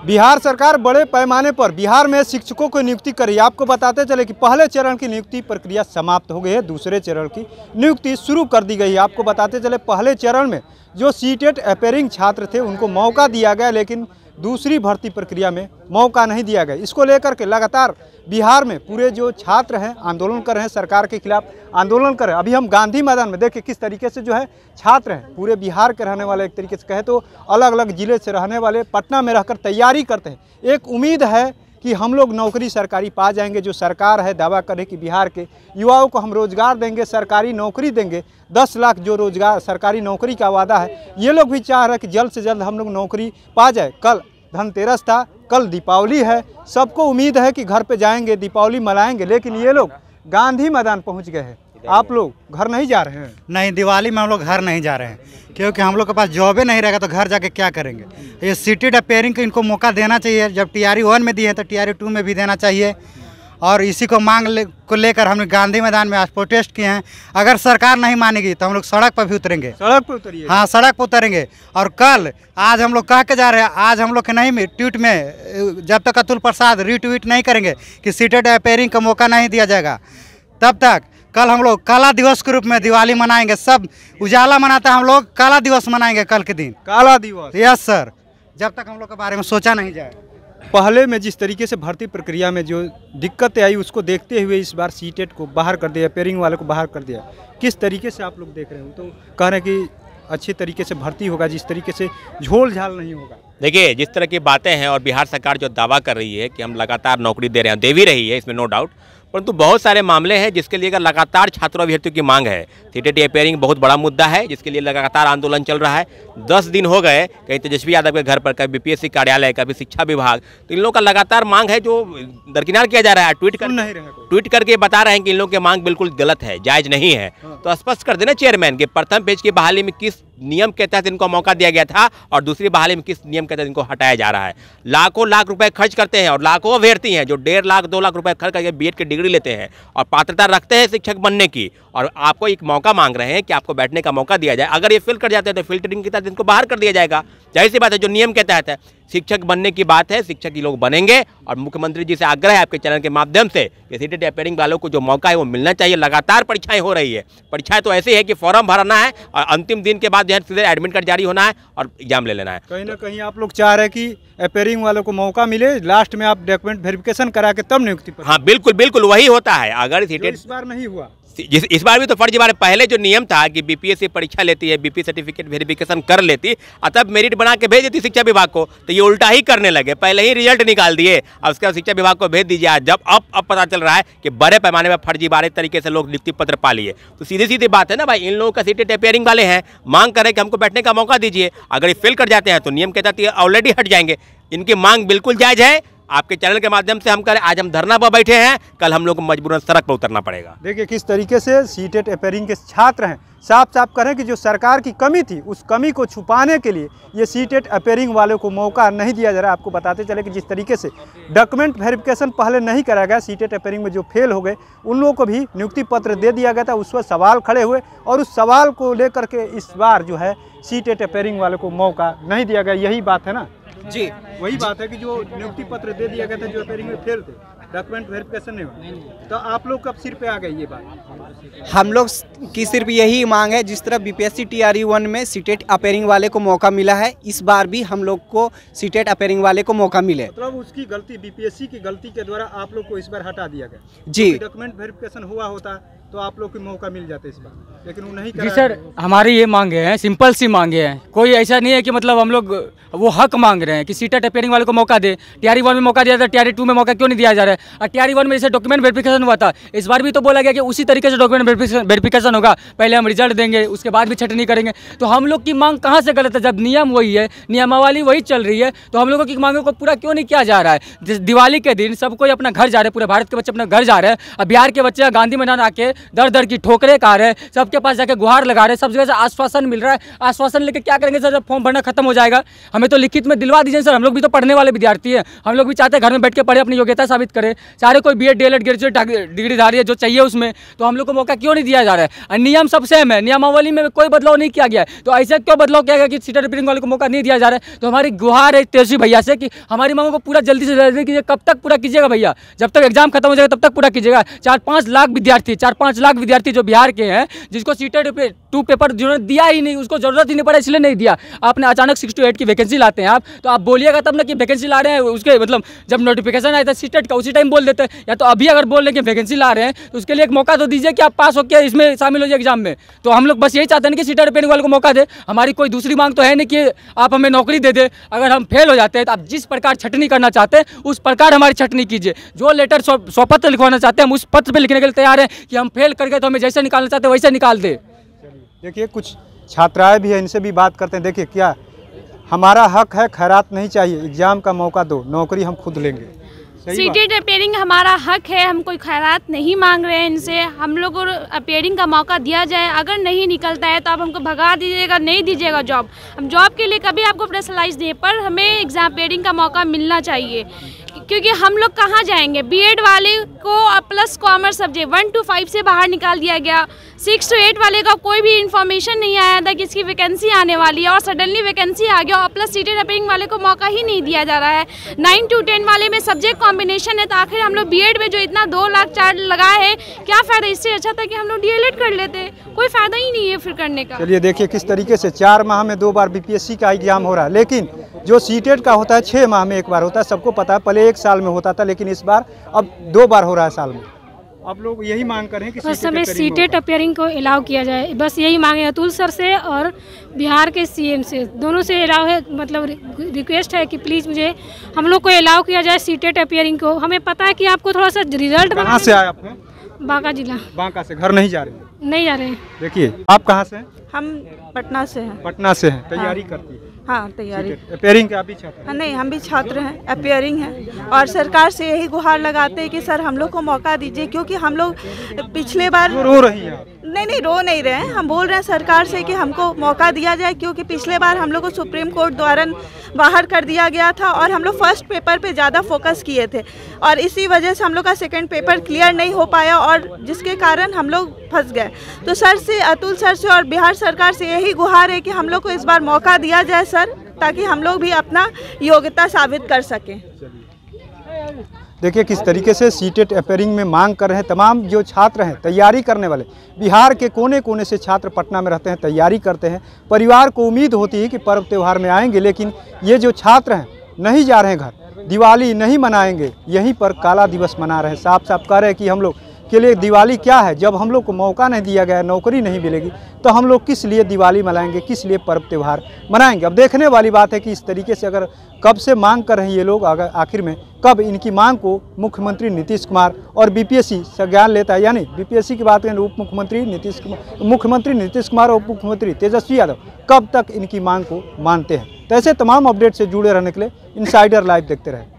बिहार सरकार बड़े पैमाने पर बिहार में शिक्षकों को नियुक्ति कर रही है। आपको बताते चले कि पहले चरण की नियुक्ति प्रक्रिया समाप्त हो गई है, दूसरे चरण की नियुक्ति शुरू कर दी गई है। आपको बताते चले पहले चरण में जो सीटेट अपेयरिंग छात्र थे उनको मौका दिया गया, लेकिन दूसरी भर्ती प्रक्रिया में मौका नहीं दिया गया। इसको लेकर के लगातार बिहार में पूरे जो छात्र हैं आंदोलन कर रहे हैं, सरकार के खिलाफ आंदोलन कर रहे हैं। अभी हम गांधी मैदान में देखिए किस तरीके से जो है छात्र हैं, पूरे बिहार के रहने वाले, एक तरीके से कहे तो अलग अलग ज़िले से रहने वाले पटना में रहकर तैयारी करते हैं। एक उम्मीद है कि हम लोग नौकरी सरकारी पा जाएंगे। जो सरकार है दावा करे कि बिहार के युवाओं को हम रोज़गार देंगे, सरकारी नौकरी देंगे, 10 लाख जो रोज़गार सरकारी नौकरी का वादा है, ये लोग भी चाह रहे हैं कि जल्द से जल्द हम लोग नौकरी पा जाए। कल धनतेरस था, कल दीपावली है, सबको उम्मीद है कि घर पे जाएंगे, दीपावली मनाएंगे, लेकिन ये लोग गांधी मैदान पहुंच गए हैं। आप लोग घर नहीं जा रहे हैं? नहीं, दिवाली में हम लोग घर नहीं जा रहे हैं, क्योंकि हम लोग के पास जॉबे नहीं रहेगा तो घर जाके क्या करेंगे। ये सीटेट अपेयरिंग को इनको मौका देना चाहिए। जब TRE 1 में दिए हैं तो TRE 2 में भी देना चाहिए। और इसी को को लेकर हमने गांधी मैदान में आज प्रोटेस्ट किए हैं। अगर सरकार नहीं मानेगी तो हम लोग सड़क पर भी उतरेंगे। सड़क पर उतरिए? हाँ, सड़क पर उतरेंगे। और कल आज हम लोग कह के जा रहे हैं, आज हम लोग के नहीं ट्वीट में जब तक अतुल प्रसाद रीट्वीट नहीं करेंगे कि सीटेट अपेयरिंग का मौका नहीं दिया जाएगा, तब तक कल हम लोग काला दिवस के रूप में दिवाली मनाएंगे। सब उजाला मनाता है, हम लोग काला दिवस मनाएंगे कल के दिन। काला दिवस? यस सर, जब तक हम लोग के बारे में सोचा नहीं जाए। पहले में जिस तरीके से भर्ती प्रक्रिया में जो दिक्कतें आई उसको देखते हुए इस बार सीटेट को बाहर कर दिया, अपेयरिंग वाले को बाहर कर दिया। किस तरीके से आप लोग देख रहे हो? तो कह रहे हैं कि अच्छी तरीके से भर्ती होगा, जिस तरीके से झोल झाल नहीं होगा। देखिए, जिस तरह की बातें हैं और बिहार सरकार जो दावा कर रही है कि हम लगातार नौकरी दे रहे हैं, दे भी रही है, इसमें नो डाउट, परंतु बहुत सारे मामले हैं जिसके लिए लगातार छात्रों अभ्यर्थियों की मांग है। सीटेट अपेयरिंग बहुत बड़ा मुद्दा है जिसके लिए लगातार आंदोलन चल रहा है। 10 दिन हो गए, कहीं तेजस्वी यादव के घर पर, कभी BPSC कार्यालय, कभी शिक्षा विभाग, तो इन लोगों का लगातार मांग है जो दरकिनार किया जा रहा है। ट्वीट करके बता रहे हैं कि इन लोगों की मांग बिल्कुल गलत है, जायज़ नहीं है। तो स्पष्ट कर देना चेयरमैन कि प्रथम पेज की बहाली में किस नियम के तहत इनको मौका दिया गया था और दूसरी बहाली में किस नियम के तहत इनको हटाया जा रहा है। लाखों लाख रुपए खर्च करते हैं और लाखों अभ्यर्थी हैं जो 1.5 लाख 2 लाख रुपए खर्च करके B.Ed की डिग्री लेते हैं और पात्रता रखते हैं शिक्षक बनने की, और आपको एक मौका मांग रहे हैं कि आपको बैठने का मौका दिया जाए। अगर ये फेल कर जाते हैं तो फिल्टरिंग के तहत इनको बाहर कर दिया जाएगा। जाहिर सी बात है, जो नियम के तहत है, शिक्षक बनने की बात है, शिक्षक ही लोग बनेंगे। और मुख्यमंत्री जी से आग्रह है आपके चैनल के माध्यम से कि सीटेट अपेयरिंग वालों को जो मौका है वो मिलना चाहिए। लगातार परीक्षाएं हो रही है, परीक्षाएं तो ऐसे है कि फॉर्म भरना है और अंतिम दिन के बाद जो है सीधे एडमिट कार्ड जारी होना है और एग्जाम ले लेना है। कहीं ना कहीं आप लोग चाह रहे हैं कि अपेयरिंग वालों को मौका मिले, लास्ट में आप डॉक्यूमेंट वेरिफिकेशन करा के तब नियुक्ति पर। हाँ बिल्कुल बिल्कुल, वही होता है। अगर सीटेट इस बार नहीं हुआ, इस बार भी तो फर्जी बार, पहले जो नियम था कि BPSC परीक्षा लेती है, BP सर्टिफिकेट वेरिफिकेशन कर लेती और तब मेरिट बना के भेज देती शिक्षा विभाग को, तो ये उल्टा ही करने लगे। पहले ही रिजल्ट निकाल दिए और उसके बाद शिक्षा विभाग को भेज दीजिए। जब अब पता चल रहा है कि बड़े पैमाने पर फर्जीवाड़े तरीके से लोग नियुक्ति पत्र पा लिए, तो सीधी सीधी बात है ना भाई, इन लोगों का सीटेट अपेयरिंग वाले हैं, मांग करें कि हमको बैठने का मौका दीजिए। अगर ये फेल कर जाते हैं तो नियम के तहत ये ऑलरेडी हट जाएंगे। इनकी मांग बिल्कुल जायज़ है। आपके चैनल के माध्यम से हम करें, आज हम धरना पर बैठे हैं, कल हम लोग को मजबूरन सड़क पर उतरना पड़ेगा। देखिए किस तरीके से सीटेट अपेयरिंग के छात्र हैं, साफ साफ करें कि जो सरकार की कमी थी उस कमी को छुपाने के लिए ये सीटेट अपेयरिंग वालों को मौका नहीं दिया जा रहा। आपको बताते चले कि जिस तरीके से डॉक्यूमेंट वेरिफिकेशन पहले नहीं कराया गया, सीटेट अपेयरिंग में जो फेल हो गए उन लोगों को भी नियुक्ति पत्र दे दिया गया था। उस पर सवाल खड़े हुए और उस सवाल को लेकर के इस बार जो है सीटेट अपेयरिंग वालों को मौका नहीं दिया गया। यही बात है ना जी? वही बात है कि जो नियुक्ति पत्र दे दिया गया था, जो अपेयरिंग में फेल थे, डॉक्यूमेंट वेरिफिकेशन नहीं हुआ, तो आप लोग कब सिर पे आ गई ये बात? हम लोग की सिर्फ यही मांग है, जिस तरह BPSC TRE 1 में सीटेट अपेयरिंग वाले को मौका मिला है, इस बार भी हम लोग को सीटेट अपेयरिंग वाले को मौका मिले। मतलब उसकी गलती, BPSC की गलती के द्वारा आप लोग को इस बार हटा दिया गया जी। डॉक्यूमेंट वेरिफिकेशन हुआ होता तो आप लोग को मौका मिल जाता इस बार, लेकिन वो नहीं जी सर, हमारी ये मांगे हैं, सिंपल सी मांगे हैं। कोई ऐसा नहीं है कि मतलब हम लोग वो हक मांग रहे हैं कि सीटेट अपेयरिंग वाले को मौका दे। TRE 1 में मौका दिया था, TRE 2 में मौका क्यों नहीं दिया जा रहा है? और TRE 1 में जैसे डॉक्यूमेंट वेरिफिकेशन हुआ था, इस बार भी तो बोला गया कि उसी तरीके से डॉक्यूमेंट वेरिफिकेशन होगा। पहले हम रिजल्ट देंगे, उसके बाद भी छटनी करेंगे। तो हम लोग की मांग कहाँ से गलत है? जब नियम वही है, नियमावली वही चल रही है, तो हम लोगों की मांगों को पूरा क्यों नहीं किया जा रहा है? दिवाली के दिन सब कोई अपना घर जा रहे हैं, पूरे भारत के बच्चे अपना घर जा रहे हैं। अब बिहार के बच्चे गांधी मैदान आके दर दर की ठोकरें खा रहे हैं, सबके पास जाके गुहार लगा रहे हैं, सब जगह से आश्वासन मिल रहा है। आश्वासन लेके क्या करेंगे सर, जब फॉर्म भरना खत्म हो जाएगा? हमें तो लिखित में दिलवा दीजिए सर, हम लोग भी तो पढ़ने वाले विद्यार्थी हैं, हम लोग भी चाहते हैं घर में बैठ के पढ़े, अपनी योग्यता साबित करें। सारे कोई BEd DLEd ग्रेजुएट डिग्रीधारी है जो चाहिए उसमें, तो हम लोग को मौका क्यों नहीं दिया जा रहा है? नियम सब सेम है, नियमावली में कोई बदलाव नहीं किया गया है, तो ऐसे क्यों बदलाव किया गया कि सीटेट रिपेयरिंग वाले को मौका नहीं दिया जा रहा है? तो हमारी गुहार है तेजस्वी भैया से कि हमारी मांगों को पूरा जल्दी से जल्दी कीजिए। कब तक पूरा कीजिएगा भैया? जब तक एग्जाम खत्म हो जाएगा तब तक पूरा कीजिएगा। 4-5 लाख विद्यार्थी जो बिहार के हैं, जिसको सीटेट 2 पेपर जिन्होंने दिया ही नहीं, उसको जरूरत ही नहीं पड़ा इसलिए नहीं दिया। आपने अचानक 6 to 8 की वैकेंसी लाते हैं आप, तो आप बोलिएगा तब ना कि वैकेंसी ला रहे हैं, उसके मतलब जब नोटिफिकेशन आया था सीटेट का उसी टाइम बोल देते हैं, या तो अभी अगर बोल रहे हैं कि वैकेंसी ला रहे हैं तो उसके लिए एक मौका तो दीजिए कि आप पास होकर इसमें शामिल हो जाए एग्जाम में। तो हम लोग बस यही चाहते हैं कि सीटेट रिपेयरिंग वाले को मौका दे। हमारी कोई दूसरी मांग तो है नहीं कि आप हमें नौकरी दे दे। अगर हम फेल हो जाते हैं तो आप जिस प्रकार छटनी करना चाहते हैं उस प्रकार हमारी छटनी कीजिए। जो लेटर स्वपत्र लिखवाना चाहते हैं हम उस पत्र पे लिखने के लिए तैयार हैं कि हम फेल कर गए तो हमें जैसे निकालना चाहते हैं वैसे निकाल दे। देखिए कुछ छात्राएं भी हैं, इनसे भी बात करते हैं। देखिए क्या हमारा हक है, खैरात नहीं चाहिए, एग्जाम का मौका दो, नौकरी हम खुद लेंगे। सीटेट रिपेयरिंग हमारा हक है, हम कोई खैरात नहीं मांग रहे हैं इनसे। हम लोग को रिपेयरिंग का मौका दिया जाए, अगर नहीं निकलता है तो आप हमको भगा दीजिएगा, नहीं दीजिएगा जॉब। हम जॉब के लिए कभी आपको प्रेशराइज नहीं, पर हमें एग्जाम रिपेयरिंग का मौका मिलना चाहिए, क्योंकि हम लोग कहाँ जाएंगे? BEd वाले को प्लस कॉमर्स सब्जेक्ट 1 to 5 से बाहर निकाल दिया गया। 6 to 8 वाले का कोई भी इन्फॉर्मेशन नहीं आया था कि इसकी वैकेंसी आने वाली है, और सडनली वैकेंसी आ गया, और प्लस सीटेट रिपेयरिंग वाले को मौका ही नहीं दिया जा रहा है। 9 to 10 वाले में सब्जेक्ट कॉम्बिनेशन है, तो आखिर हम लोग BEd में जो इतना 2 लाख 4 लगाए हैं, क्या फ़ायदा? इससे अच्छा था कि हम लोग DLEd कर लेते, कोई फ़ायदा ही नहीं है फिर करने का। चलिए देखिए किस तरीके से 4 माह में 2 बार BPSC का एग्जाम हो रहा है, लेकिन जो सीटेट का होता है 6 माह में 1 बार होता है। सबको पता है, पहले 1 साल में होता था, लेकिन इस बार अब 2 बार हो रहा है साल में। आप लोग यही मांग कर रहे हैं कि बस हमें सीटेट रिपेयरिंग को अलाउ किया जाए, बस यही मांगे अतुल सर से और बिहार के CM से, दोनों से अलाउ है, मतलब रिक्वेस्ट है कि प्लीज़ मुझे हम लोग को अलाउ किया जाए सीटेट रिपेयरिंग को। हमें पता है कि आपको थोड़ा सा रिजल्ट कहाँ से आए आप? बांका जिला। बांका से। घर नहीं जा रहे? नहीं जा रहे हैं। देखिए आप कहाँ से हैं? हम पटना से हैं। पटना से हैं। तैयारी करती है? हाँ तैयारी। रिपेयरिंग के आप भी छात्र? हाँ नहीं, हम भी छात्र हैं, अपेयरिंग हैं, और सरकार से यही गुहार लगाते हैं कि सर हम लोग को मौका दीजिए, क्योंकि हम लोग पिछले बार रो रही हैं आप? नहीं रो नहीं रहे हैं, हम बोल रहे हैं सरकार से कि हमको मौका दिया जाए, क्योंकि पिछले बार हम लोग को सुप्रीम कोर्ट द्वारा बाहर कर दिया गया था, और हम लोग फर्स्ट पेपर पे ज़्यादा फोकस किए थे, और इसी वजह से हम लोग का सेकंड पेपर क्लियर नहीं हो पाया, और जिसके कारण हम लोग फंस गए। तो सर से, अतुल सर से और बिहार सरकार से यही गुहार है कि हम लोग को इस बार मौका दिया जाए सर, ताकि हम लोग भी अपना योग्यता साबित कर सकें। देखिए किस तरीके से सीटेट रिपेयरिंग में मांग कर रहे हैं तमाम जो छात्र हैं, तैयारी करने वाले। बिहार के कोने कोने से छात्र पटना में रहते हैं, तैयारी करते हैं। परिवार को उम्मीद होती है कि पर्व त्यौहार में आएंगे, लेकिन ये जो छात्र हैं नहीं जा रहे हैं घर, दिवाली नहीं मनाएंगे, यहीं पर काला दिवस मना रहे हैं। साफ साफ कह रहे हैं कि हम लोग के लिए दिवाली क्या है? जब हम लोग को मौका नहीं दिया गया, नौकरी नहीं मिलेगी, तो हम लोग किस लिए दिवाली मनाएंगे, किस लिए पर्व त्यौहार मनाएंगे? अब देखने वाली बात है कि इस तरीके से अगर कब से मांग कर रहे हैं ये लोग, अगर आखिर में कब इनकी मांग को मुख्यमंत्री नीतीश कुमार और BPSC संज्ञान लेता है। यानी BPSC की बात करें, उप मुख्यमंत्री नीतीश कुमार और उप मुख्यमंत्री तेजस्वी यादव कब तक इनकी मांग को मानते हैं। तो ऐसे तमाम अपडेट से जुड़े रहने के लिए इनसाइडर लाइव देखते रहें।